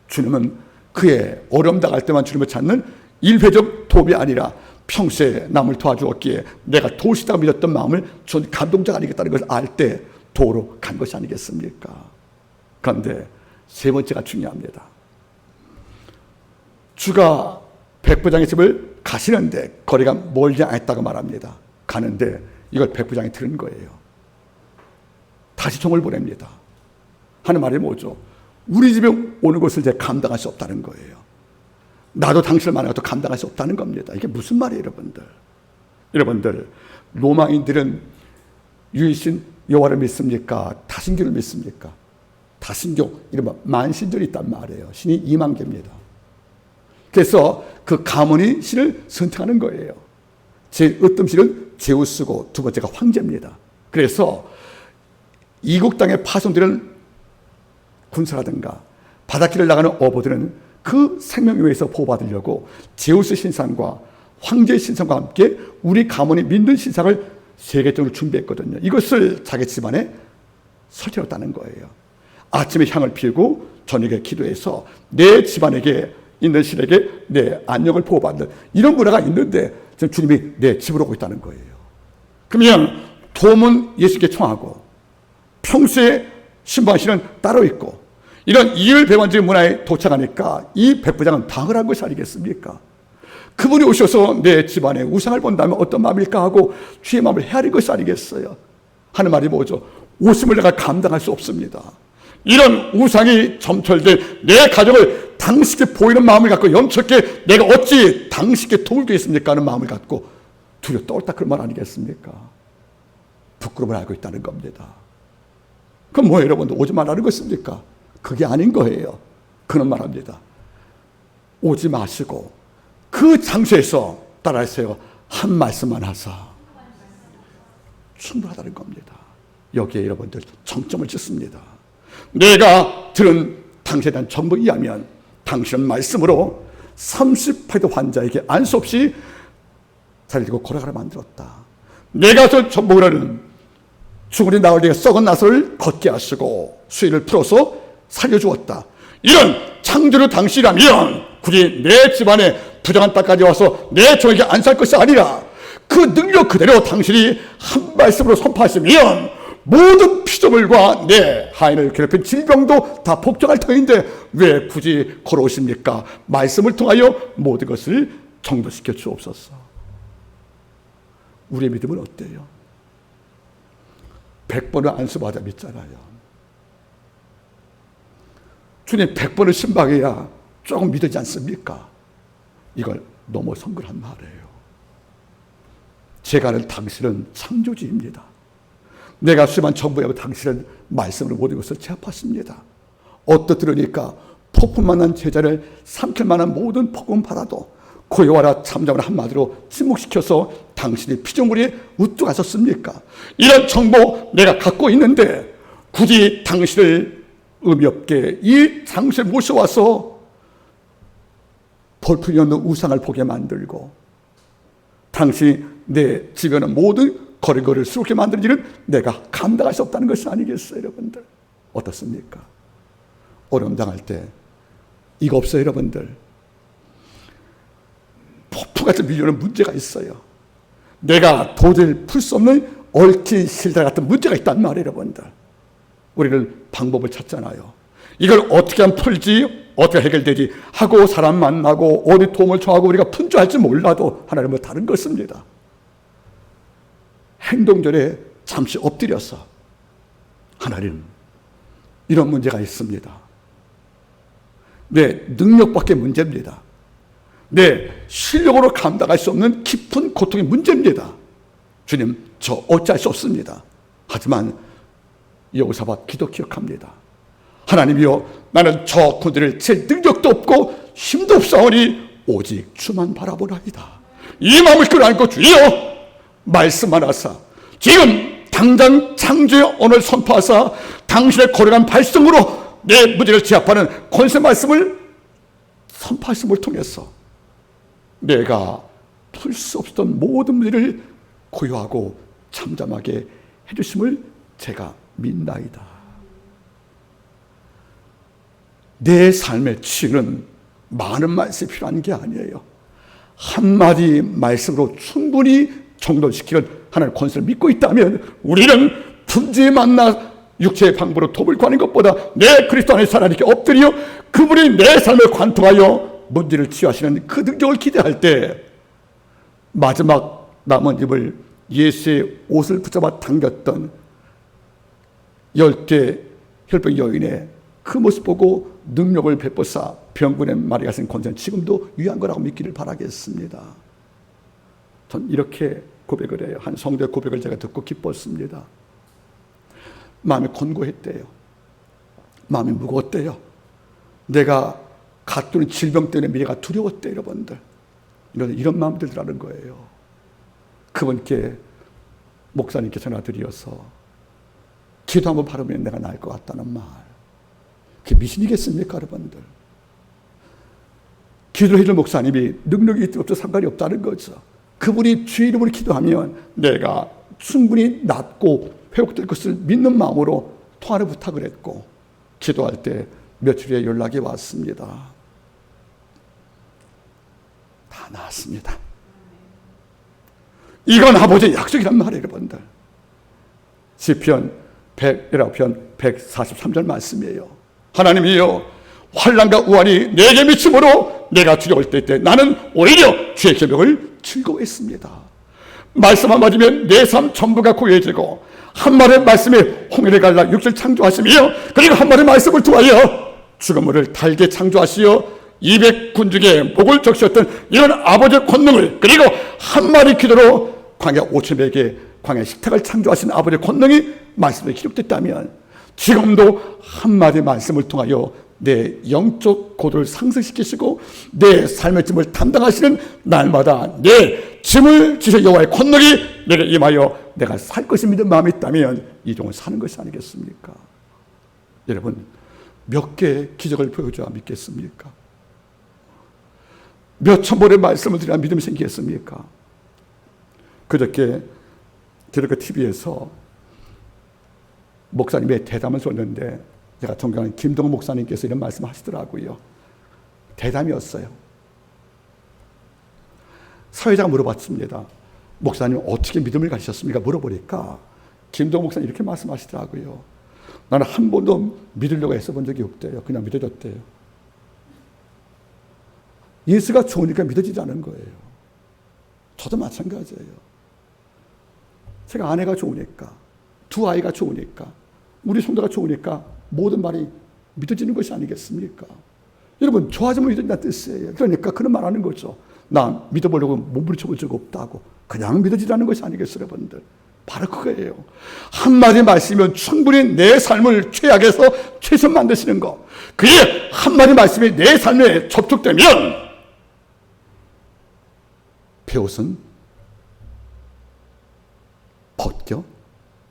주님은 그의 어려움 당할 때만 주님을 찾는 일회적 도움이 아니라 평소에 남을 도와주었기에 내가 도우시다고 믿었던 마음을 전 감동자가 아니겠다는 것을 알 때 도로 간 것이 아니겠습니까? 그런데 세 번째가 중요합니다. 주가 백부장의 집을 가시는데 거리가 멀지 않았다고 말합니다. 가는데 이걸 백부장이 들은 거예요. 다시 종을 보냅니다. 하는 말이 뭐죠? 우리 집에 오는 것을 이제 감당할 수 없다는 거예요. 나도 당신을 만나도 감당할 수 없다는 겁니다. 이게 무슨 말이에요, 여러분들? 여러분들, 로마인들은 유일신 여호와를 믿습니까? 다신교를 믿습니까? 다신교, 이른바 만신들이 있단 말이에요. 신이 2만 개입니다. 그래서 그 가문이 신을 선택하는 거예요. 제일 으뜸신은 제우스고 두 번째가 황제입니다. 그래서 이국 땅에 파송되는 군사라든가 바닷길을 나가는 어부들은 그 생명위에서 보호받으려고 제우스 신상과 황제 신상과 함께 우리 가문이 믿는 신상을 3개 정도 준비했거든요. 이것을 자기 집안에 설치했다는 거예요. 아침에 향을 피우고 저녁에 기도해서 내 집안에게 있는 신에게 내 안녕을 보호받는 이런 문화가 있는데 지금 주님이 내 집으로 오고 있다는 거예요. 그러면 도움은 예수께 청하고 평소에 신방신은 따로 있고 이런 이율배반적인 문화에 도착하니까 이 백부장은 당을 한 것이 아니겠습니까? 그분이 오셔서 내 집안에 우상을 본다면 어떤 마음일까 하고 주의 마음을 헤아린 것이 아니겠어요? 하는 말이 뭐죠? 오심을 내가 감당할 수 없습니다. 이런 우상이 점철된 내 가족을 당신께 보이는 마음을 갖고 염척게 내가 어찌 당신께 도울 게 있습니까? 하는 마음을 갖고 두려워 떨었다 그런 말 아니겠습니까? 부끄러움을 알고 있다는 겁니다. 그럼 뭐예요, 여러분들? 오지 말라는 것입니까? 그게 아닌 거예요. 그는 말합니다. 오지 마시고 그 장소에서 따라하세요. 한 말씀만 하사 충분하다는 겁니다. 여기에 여러분들 정점을 짓습니다. 내가 들은 당신에 대한 정보에 의하면 당신은 말씀으로 38도 환자에게 안수 없이 자리를 들고 걸어가라 만들었다. 내가 저 정보로는 죽으니 나을 때에 썩은 나솔을 걷게 하시고 수위를 풀어서 살려주었다. 이런 창조주 당신이라면 굳이 내 집안에 부정한 땅까지 와서 내 종에게 안수할 것이 아니라 그 능력 그대로 당신이 한 말씀으로 선포하시면 모든 피조물과 내 하인을 괴롭힌 질병도 다 복종할 터인데 왜 굳이 걸어오십니까? 말씀을 통하여 모든 것을 정도시켜 주옵소서. 우리의 믿음은 어때요? 100번을 안수받아 믿잖아요. 주님 100번을 신방해야 조금 믿어지지 않습니까? 이걸 너무 성급한 말이에요. 제가 아는 당신은 창조주입니다. 내가 수많은 정보에 당신은 말씀으로 모든 것을 제압하십니다. 어떻들으니까 폭풍만한 제자를 삼킬 만한 모든 폭음 받아도 고요하라 참잠을 한마디로 침묵시켜서 당신이 피조물이 우뚝하셨습니까? 이런 정보 내가 갖고 있는데 굳이 당신을 의미 없게 이 장소에 모셔와서 볼품이 없는 우상을 보게 만들고 당신이 내 집에는 모든 거리거리를 스럽게 만드는 일은 내가 감당할 수 없다는 것이 아니겠어요, 여러분들? 어떻습니까? 어려움 당할 때 이거 없어요, 여러분들? 폭풍같이 밀려오는 문제가 있어요. 내가 도저히 풀 수 없는 얽힌 실달 같은 문제가 있단 말이에요, 여러분들. 우리는 방법을 찾잖아요. 이걸 어떻게 하면 풀지, 어떻게 해결되지 하고 사람 만나고 어디 도움을 청하고 우리가 분주할지 몰라도 하나님은 다른 것입니다. 행동전에 잠시 엎드려서 하나님, 이런 문제가 있습니다. 내 능력밖에 문제입니다. 내 실력으로 감당할 수 없는 깊은 고통이 문제입니다. 주님, 저 어찌할 수 없습니다. 하지만 여호사밧 기도 기억합니다. 하나님이여, 나는 저 군대를 칠 능력도 없고 힘도 없사오니 오직 주만 바라보나이다. 이 마음을 끌어안고 주여 말씀하나사 지금 당장 창조의 언어를 선포하사 당신의 거룩한 발성으로 내 문제를 제압하는 권세 말씀을 선포하심을 통해서 내가 풀 수 없었던 모든 문제를 고요하고 잠잠하게 해주심을 제가 믿나이다. 내 삶의 치유는 많은 말씀이 필요한 게 아니에요. 한마디 말씀으로 충분히 정돈시키는 하나님의 권세를 믿고 있다면 우리는 품지에 만나 육체의 방법으로 돕을 구하는 것보다 내 그리스도 안에 하나님께 엎드려 그분이 내 삶을 관통하여 문제를 치유하시는 그 능력을 기대할 때 마지막 남은 입을 예수의 옷을 붙잡아 당겼던 10대 혈병 여인의 그 모습 보고 능력을 베푸사 병군의 마리가 쓴 권세는 지금도 유효한 거라고 믿기를 바라겠습니다. 전 이렇게 고백을 해요. 한 성도의 고백을 제가 듣고 기뻤습니다. 마음이 곤고했대요. 마음이 무거웠대요. 내가 갖고 있는 질병 때문에 미래가 두려웠대요, 여러분들. 이런 마음 들더라는 거예요. 그분께 목사님께 전화드려서 기도 한번 바르면 내가 나을 것 같다는 말. 그게 미신이겠습니까, 여러분들? 기도를 해줄 목사님이 능력이 있든 없든 상관이 없다는 거죠. 그분이 주의 이름으로 기도하면 내가 충분히 낫고 회복될 것을 믿는 마음으로 통화를 부탁을 했고 기도할 때 며칠 후에 연락이 왔습니다. 다 나았습니다. 이건 아버지의 약속이란 말이에요, 여러분들. 시편 119편 143절 말씀이에요. 하나님이여, 환난과 우환이 내게 미침으로 내가 두려울 때 나는 오히려 주의 계명을 즐거워했습니다. 말씀 한마디면 내 삶 전부가 고요해지고 한 말의 말씀에 홍해를 갈라 육지를 창조하시며 그리고 한 말의 말씀을 통하여 죽음을 달게 창조하시어 200군 중에 목을 적셨던 이런 아버지의 권능을 그리고 한 마디 기도로 광야 5,000백의 광야 식탁을 창조하신 아버지의 권능이 말씀에 기록됐다면 지금도 한마디 말씀을 통하여 내 영적 고도를 상승시키시고 내 삶의 짐을 담당하시는 날마다 내 짐을 지실 여호와의 권능이 내게 임하여 내가 살 것을 믿는 마음이 있다면 이 종을 사는 것이 아니겠습니까? 여러분, 몇 개의 기적을 보여줘야 믿겠습니까? 몇 천 번의 말씀을 드려야 믿음이 생기겠습니까? 그저께 기독교 TV에서 목사님의 대담을 줬는데 제가 존경하는 김동호 목사님께서 이런 말씀을 하시더라고요. 대담이었어요. 사회자가 물어봤습니다. 목사님 어떻게 믿음을 가지셨습니까? 물어보니까 김동호 목사님 이렇게 말씀하시더라고요. 나는 한 번도 믿으려고 애써본 적이 없대요. 그냥 믿어졌대요. 예수가 좋으니까 믿어지지 않은 거예요. 저도 마찬가지예요. 제가 아내가 좋으니까, 두 아이가 좋으니까, 우리 성도가 좋으니까 모든 말이 믿어지는 것이 아니겠습니까? 여러분, 좋아지면 믿어진다는 뜻이에요. 그러니까 그런 말 하는 거죠. 나 믿어보려고 몸부림쳐본 적 없다고. 그냥 믿어지라는 것이 아니겠어요, 여러분들? 바로 그거예요. 한마디 말씀이면 충분히 내 삶을 최악에서 최선 만드시는 거. 그게 한마디 말씀이 내 삶에 접촉되면 배옷은 벗겨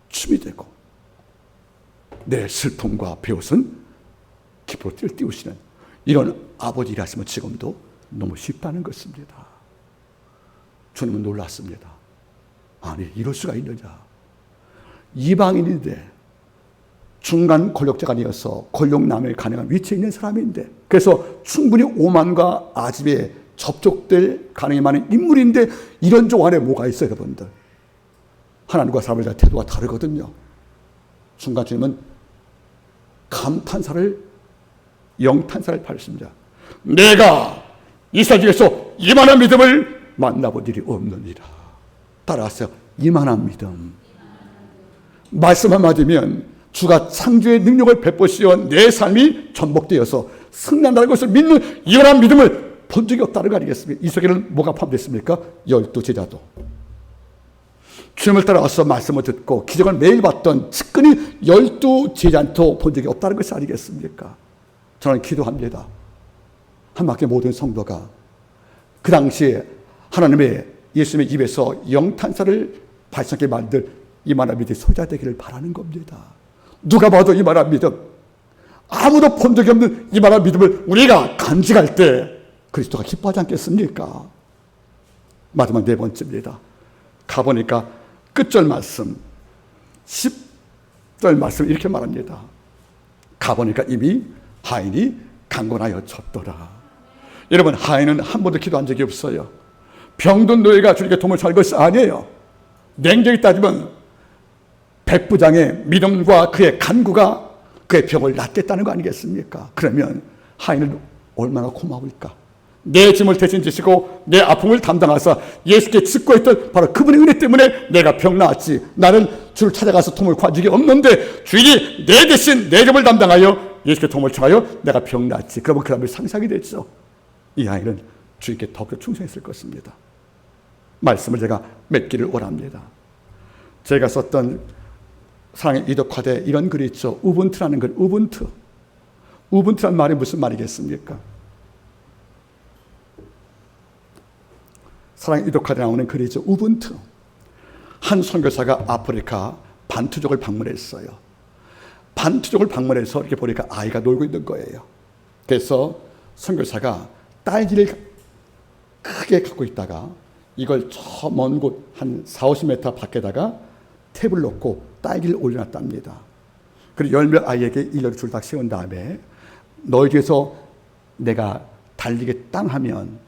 춤이 되고 내 슬픔과 배옷은 기쁨으로 띄우시는 이런 아버지 일하시면 지금도 너무 쉽다는 것입니다. 주님은 놀랐습니다. 아니, 이럴 수가 있느냐. 이방인인데 중간 권력자가 아니어서 권력남용이 가능한 위치에 있는 사람인데, 그래서 충분히 오만과 아집에 접촉될 가능이 많은 인물인데 이런 종 안에 뭐가 있어요, 여러분들? 하나님과 사람에 대한 태도가 다르거든요. 순간 주님은 감탄사를, 영탄사를 받으십니다. 내가 이스라엘 중에서 이만한 믿음을 만나본 일이 없느니라. 따라하세요. 이만한 믿음. 말씀만 맞으면 주가 창조의 능력을 베푸시어 내 삶이 전복되어서 승리한다는 것을 믿는 이만한 믿음을 본 적이 없다는 거 아니겠습니까? 이 속에는 뭐가 포함됐습니까? 12제자도. 주님을 따라와서 말씀을 듣고 기적을 매일 봤던 측근이 12제자도 본 적이 없다는 것이 아니겠습니까? 저는 기도합니다. 한마디 모든 성도가 그 당시에 하나님의 예수님의 입에서 영탄사를 발생하게 만들 이만한 믿음의 소유자 되기를 바라는 겁니다. 누가 봐도 이만한 믿음, 아무도 본 적이 없는 이만한 믿음을 우리가 간직할 때 그리스도가 기뻐하지 않겠습니까? 마지막 네 번째입니다. 가보니까 끝절 말씀 10절 말씀 이렇게 말합니다. 가보니까 이미 하인이 강건하여 졌더라. 여러분, 하인은 한 번도 기도한 적이 없어요. 병든 노예가 주님께 도움을 살 것이 아니에요. 냉정히 따지면 백부장의 믿음과 그의 간구가 그의 병을 낫겠다는 거 아니겠습니까? 그러면 하인은 얼마나 고마울까? 내 짐을 대신 지시고 내 아픔을 담당하사 예수께 짓고 있던 바로 그분의 은혜 때문에 내가 병 나았지. 나는 주를 찾아가서 도움을 구한 적이 없는데 주인이 내 대신 내 짐을 담당하여 예수께 도움을 청하여 내가 병 나았지. 그러면 그 사람이 상상이 됐죠. 이 아이는 주님께 더욱더 충성했을 것입니다. 말씀을 제가 맺기를 원합니다. 제가 썼던 사랑의 이덕화대 이런 글이 있죠. 우분투라는 글, 우분투. 우분투란 말이 무슨 말이겠습니까? 사랑의 이덕화대에 나오는 글이죠. 우분투. 한 선교사가 아프리카 반투족을 방문했어요. 반투족을 방문해서 이렇게 보니까 아이가 놀고 있는 거예요. 그래서 선교사가 딸기를 크게 갖고 있다가 이걸 저 먼 곳 한 40-50m 밖에다가 탭을 놓고 딸기를 올려놨답니다. 그리고 10명 아이에게 일러를 줄딱 세운 다음에 너희 중에서 내가 달리겠다 하면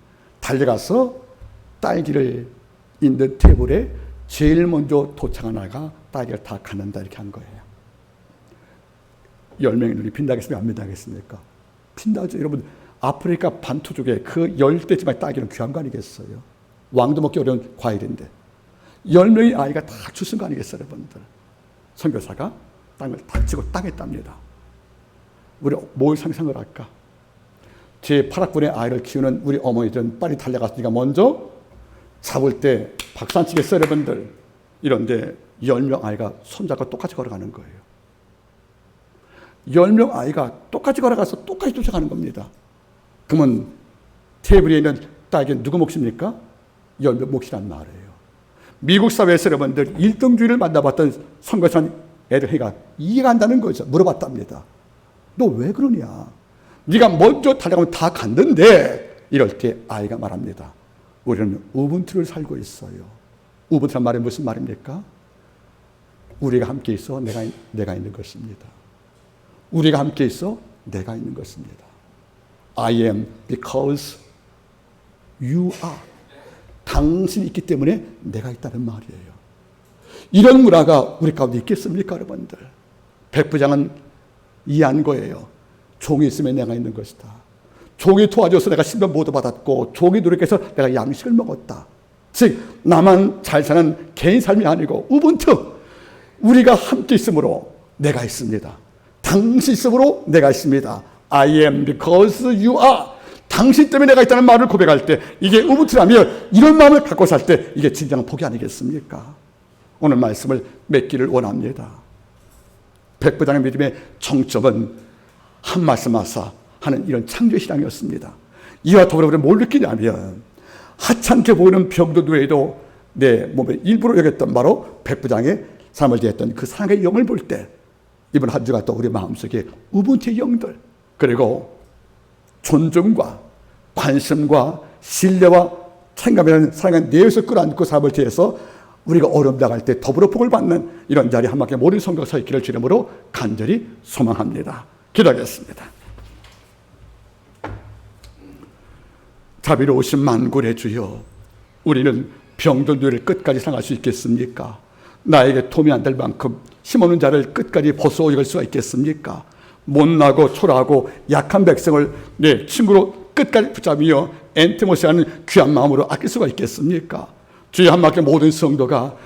달려가서 딸기를 있는 테이블에 제일 먼저 도착한 아이가 딸기를 다 갖는다 이렇게 한 거예요. 10명의 눈이 빈다겠습니까? 안 빈다겠습니까? 빈다죠. 여러분, 아프리카 반투족의 그 열대지방의 딸기는 귀한 거 아니겠어요? 왕도 먹기 어려운 과일인데 10명의 아이가 다 주신 거 아니겠어요, 여러분들? 선교사가 땅을 탁 치고 땅에 땁니다. 우리 뭘 상상을 할까? 제 8학군의 아이를 키우는 우리 어머니들은 빨리 달려가서 네가 먼저 잡을 때 박수 안 치겠어요, 여러분들? 이런데 10명 아이가 손잡고 똑같이 걸어가는 거예요. 10명 아이가 똑같이 걸어가서 똑같이 쫓아가는 겁니다. 그러면 테이블에 있는 딸기는 누구 몫입니까? 10명 몫이란 말이에요. 미국 사회에서 여러분들 1등주의를 만나봤던 선교사 애들이가 이해가 안 가는 거죠. 물어봤답니다. 너 왜 그러냐? 네가 먼저 달려가면 다 갔는데 이럴 때 아이가 말합니다. 우리는 우분투를 살고 있어요. 우분투란 말이 무슨 말입니까? 우리가 함께 있어 내가 있는 것입니다. 우리가 함께 있어 내가 있는 것입니다. I am because you are. 당신이 있기 때문에 내가 있다는 말이에요. 이런 문화가 우리 가운데 있겠습니까, 여러분들? 백부장은 이해한 거예요. 종이 있으면 내가 있는 것이다. 종이 도와줘서 내가 신변 모두 받았고 종이 노력해서 내가 양식을 먹었다. 즉 나만 잘 사는 개인 삶이 아니고 우분투. 우리가 함께 있으므로 내가 있습니다. 당신 있으므로 내가 있습니다. I am because you are. 당신 때문에 내가 있다는 말을 고백할 때 이게 우분투라면 이런 마음을 갖고 살 때 이게 진정한 복이 아니겠습니까? 오늘 말씀을 맺기를 원합니다. 백부장의 믿음의 정점은 한 말씀 하사 하는 이런 창조의 신앙이었습니다. 이와 더불어 우리는 뭘 느끼냐면 하찮게 보이는 병도 누에도 내 몸의 일부로 여겼던 바로 백부장의 삶을 지었던 그 사랑의 영을 볼 때 이번 한 주가 또 우리 마음속에 우분투의 영들, 그리고 존중과 관심과 신뢰와 책임감이라는 사랑의 내에서 끌어안고 삶을 지어서 우리가 어려움 당할 때 더불어 복을 받는 이런 자리 한마디 모든 성도가 서 있기를 주님으로 간절히 소망합니다. 기도하겠습니다. 자비로우신 만군의 주여, 우리는 병들들을 끝까지 상할 수 있겠습니까? 나에게 도움이 안 될 만큼 힘없는 자를 끝까지 벗어오길 수가 있겠습니까? 못나고 초라하고 약한 백성을 내 친구로 끝까지 붙잡으며 엔티모시 하는 귀한 마음으로 아낄 수가 있겠습니까? 주여, 한마디 모든 성도가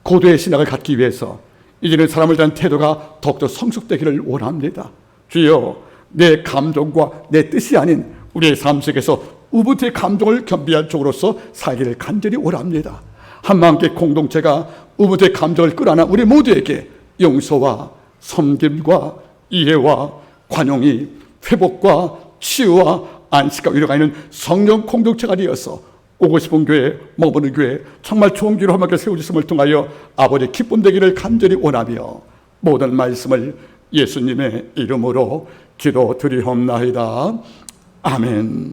고도의 신앙을 갖기 위해서 이제는 사람을 대한 태도가 더욱더 성숙되기를 원합니다. 주여, 내 감정과 내 뜻이 아닌 우리의 삶 속에서 우부트의 감정을 겸비한 쪽으로서 살기를 간절히 원합니다. 한마음께 공동체가 우부트의 감정을 끌어안아 우리 모두에게 용서와 섬김과 이해와 관용이, 회복과 치유와 안식과 위로가 있는 성령 공동체가 되어서 오고 싶은 교회, 머무는 교회, 정말 좋은 교회로 함께 세워주심을 통하여 아버지의 기쁨 되기를 간절히 원하며 모든 말씀을 예수님의 이름으로 기도드리옵나이다. 아멘.